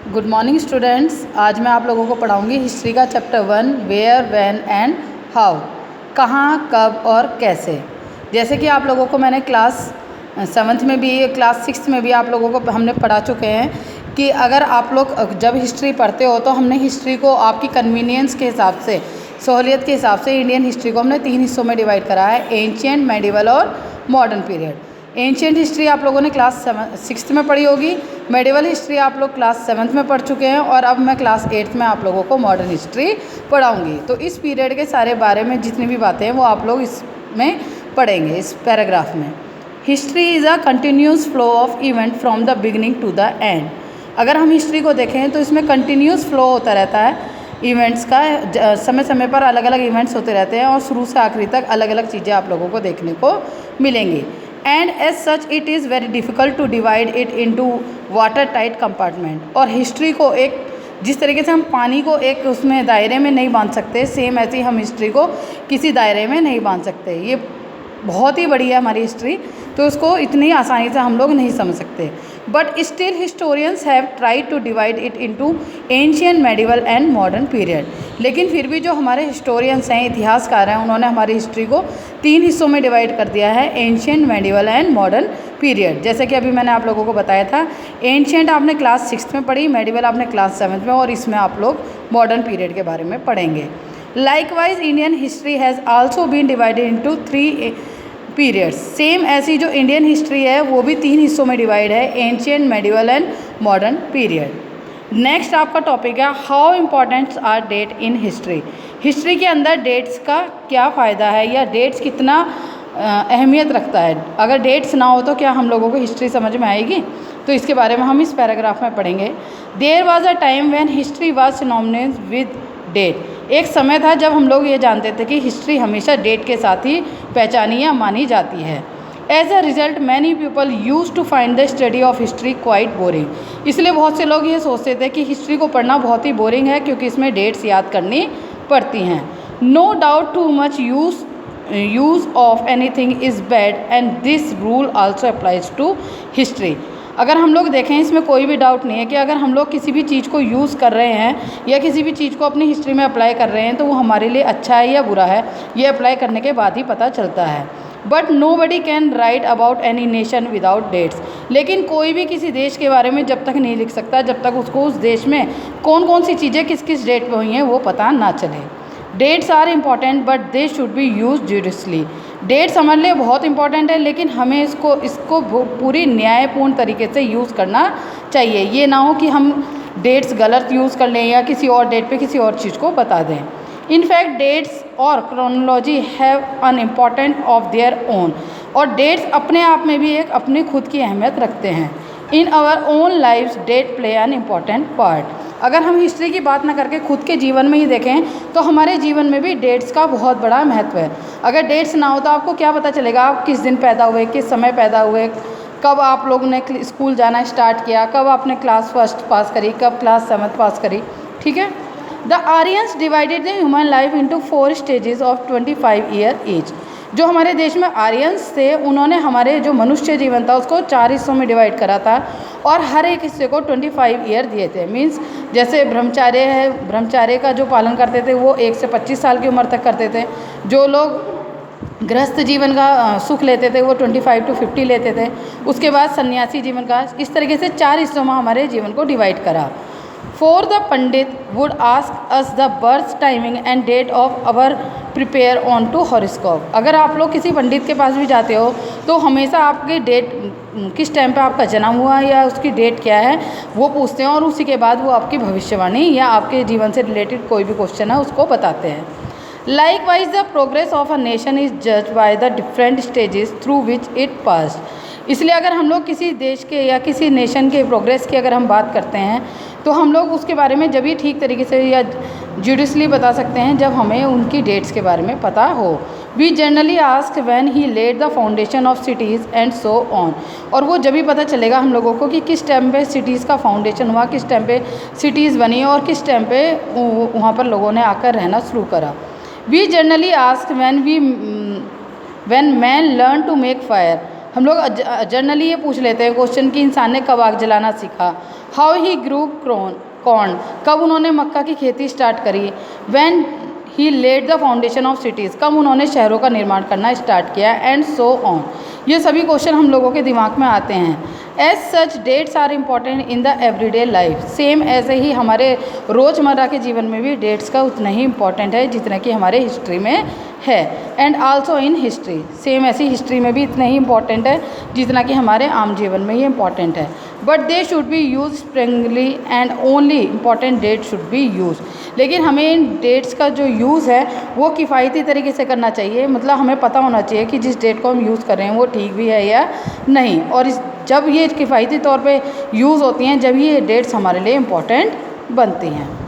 Good morning students. आज मैं आप लोगों को पढ़ाऊंगी हिस्ट्री का chapter 1 where when and how. कहाँ, कब और कैसे। जैसे कि आप लोगों को मैंने क्लास 7th में भी, क्लास 6th में भी आप लोगों को हमने पढ़ा चुके हैं कि अगर आप लोग जब हिस्ट्री पढ़ते हो तो हमने हिस्ट्री को आपकी कन्वीनियंस के हिसाब से, सहूलियत के हिसाब से इंडियन हिस्ट्री को हमने 3 हिस्सों में डिवाइड करा है, एंशिएंट, मेडिवल और मॉडर्न पीरियड। एंशिएंट हिस्ट्री आप लोगों ने क्लास 6th में पढ़ी होगी, मेडिवल हिस्ट्री आप लोग क्लास 7th में पढ़ चुके हैं और अब मैं क्लास 8th में आप लोगों को मॉडर्न हिस्ट्री पढ़ाऊंगी। तो इस पीरियड के सारे बारे में जितनी भी बातें हैं वो आप लोग इसमें पढ़ेंगे, इस पैराग्राफ में। History is a continuous flow of event from the beginning to the end. अगर हम हिस्ट्री को देखें तो इसमें कंटिन्यूस फ्लो होता रहता है इवेंट्स का, समय समय पर अलग अलग इवेंट्स होते रहते हैं और शुरू से आखिरी तक अलग अलग चीज़ें आप लोगों को देखने को मिलेंगी। And as such it is very difficult to divide it into water tight compartment. और हिस्ट्री को एक, जिस तरीके से हम पानी को एक उसमें दायरे में नहीं बांध सकते, सेम ऐसे ही हम हिस्ट्री को किसी दायरे में नहीं बांध सकते। ये बहुत ही बड़ी है हमारी हिस्ट्री, तो उसको इतनी आसानी से हम लोग नहीं समझ सकते। But still historians have tried to divide it into ancient, medieval and modern period. लेकिन फिर भी जो हमारे हिस्टोरियंस हैं, इतिहासकार हैं, उन्होंने हमारी हिस्ट्री को 3 हिस्सों में डिवाइड कर दिया है, ancient, medieval and modern period. जैसे कि अभी मैंने आप लोगों को बताया था, एंशिएंट आपने क्लास 6th में पढ़ी, मेडिवल आपने क्लास 7th में, और इसमें आप लोग मॉडर्न पीरियड के बारे में पढ़ेंगे। Likewise Indian history has also been divided into 3 periods. Same ऐसी जो इंडियन हिस्ट्री है वो भी 3 हिस्सों में डिवाइड है, ancient, medieval and modern period. Next आपका टॉपिक है how important are date in history. History के अंदर डेट्स का क्या फ़ायदा है या डेट्स कितना अहमियत रखता है। अगर डेट्स ना हो तो क्या हम लोगों को हिस्ट्री समझ में आएगी? तो इसके बारे में हम इस पैराग्राफ में पढ़ेंगे। There was a time when history was synonymous with date. एक समय था जब हम लोग ये जानते थे कि हिस्ट्री हमेशा डेट के साथ ही पहचानी या मानी जाती है। As a result many people use to find the study of history quite boring. इसलिए बहुत से लोग ये सोचते थे कि हिस्ट्री को पढ़ना बहुत ही बोरिंग है क्योंकि इसमें डेट्स याद करनी पड़ती हैं। No doubt too much use of anything is bad and this rule also applies to history. अगर हम लोग देखें, इसमें कोई भी डाउट नहीं है कि अगर हम लोग किसी भी चीज़ को यूज़ कर रहे हैं या किसी भी चीज़ को अपनी हिस्ट्री में अप्लाई कर रहे हैं तो वो हमारे लिए अच्छा है या बुरा है, ये अप्लाई करने के बाद ही पता चलता है। But nobody can write about any nation without dates. लेकिन कोई भी किसी देश के बारे में जब तक नहीं लिख सकता जब तक उसको उस देश में कौन कौन सी चीज़ें किस किस डेट पर हुई हैं वो पता ना चले। Dates are important but they should be use judiciously. डेट्स हमारे लिए बहुत इंपॉर्टेंट है लेकिन हमें इसको पूरी न्यायपूर्ण तरीके से यूज़ करना चाहिए। ये ना हो कि हम डेट्स गलत यूज़ कर लें या किसी और डेट पे किसी और चीज़ को बता दें। इनफैक्ट डेट्स और chronology have an important of their own. और डेट्स अपने आप में भी एक अपनी खुद की अहमियत रखते हैं। In our own lives date play an important part. अगर हम हिस्ट्री की बात ना करके खुद के जीवन में ही देखें तो हमारे जीवन में भी डेट्स का बहुत बड़ा महत्व है। अगर डेट्स ना हो तो आपको क्या पता चलेगा आप किस दिन पैदा हुए, किस समय पैदा हुए, कब आप लोगों ने स्कूल जाना स्टार्ट किया, कब आपने क्लास 1st पास करी, कब क्लास 7th पास करी। ठीक है। The Aryans divided the human life into 4 stages of 25 year age. जो हमारे देश में आर्यंस थे उन्होंने हमारे जो मनुष्य जीवन था उसको 4 हिस्सों में डिवाइड करा था और हर एक हिस्से को 25 ईयर दिए थे। मीन्स जैसे ब्रह्मचार्य है, ब्रह्मचार्य का जो पालन करते थे वो 1 से 25 साल की उम्र तक करते थे। जो लोग गृहस्थ जीवन का सुख लेते थे वो 25 to 50 लेते थे। उसके बाद सन्यासी जीवन का, इस तरीके से 4 हिस्सों में हमारे जीवन को डिवाइड करा। For the Pandit would ask us the birth timing and date of our prepare on to horoscope। अगर आप लोग किसी पंडित के पास भी जाते हो तो हमेशा आपके डेट, किस टाइम पे आपका जन्म हुआ या उसकी डेट क्या है वो पूछते हैं और उसी के बाद वो आपकी भविष्यवाणी या आपके जीवन से रिलेटेड कोई भी क्वेश्चन है उसको बताते हैं। Likewise the progress of a nation is judged by the different stages through which it passed। इसलिए अगर हम लोग किसी देश के या किसी नेशन के प्रोग्रेस की अगर हम बात करते हैं तो हम लोग उसके बारे में जब ही ठीक तरीके से या जुडिशली बता सकते हैं जब हमें उनकी डेट्स के बारे में पता हो। We generally ask when he laid the foundation of cities and so on. और वो जब ही पता चलेगा हम लोगों को कि किस टाइम पे सिटीज़ का फाउंडेशन हुआ, किस टाइम पे सिटीज़ बनी और किस टाइम पे वहाँ पर लोगों ने आकर रहना शुरू करा। We generally ask when man learn to make fire. हम लोग जनरली ये पूछ लेते हैं क्वेश्चन कि इंसान ने कब आग जलाना सीखा। हाउ ही ग्रू कॉर्न, कब उन्होंने मक्का की खेती स्टार्ट करी। When he laid the foundation of cities, कब उन्होंने शहरों का निर्माण करना स्टार्ट किया। And so on. ये सभी क्वेश्चन हम लोगों के दिमाग में आते हैं। As such dates are important in the everyday life, same ऐसे ही हमारे रोज़मर्रा के जीवन में भी डेट्स का उतना ही इम्पॉर्टेंट है जितना कि हमारे हिस्ट्री में है। And also in history, same ऐसी हिस्ट्री में भी इतना ही इम्पॉर्टेंट है जितना कि हमारे आम जीवन में ये इम्पॉर्टेंट है। But they should be use sparingly and only important date should be use, लेकिन हमें इन डेट्स का जो यूज़ है वो किफ़ायती तरीके से करना चाहिए। मतलब हमें पता होना चाहिए कि जिस डेट को हम यूज़ कर रहे हैं वो ठीक भी है या नहीं, और जब ये किफ़ायती तौर पे यूज़ होती हैं जब ये डेट्स हमारे लिए इम्पॉर्टेंट बनती हैं।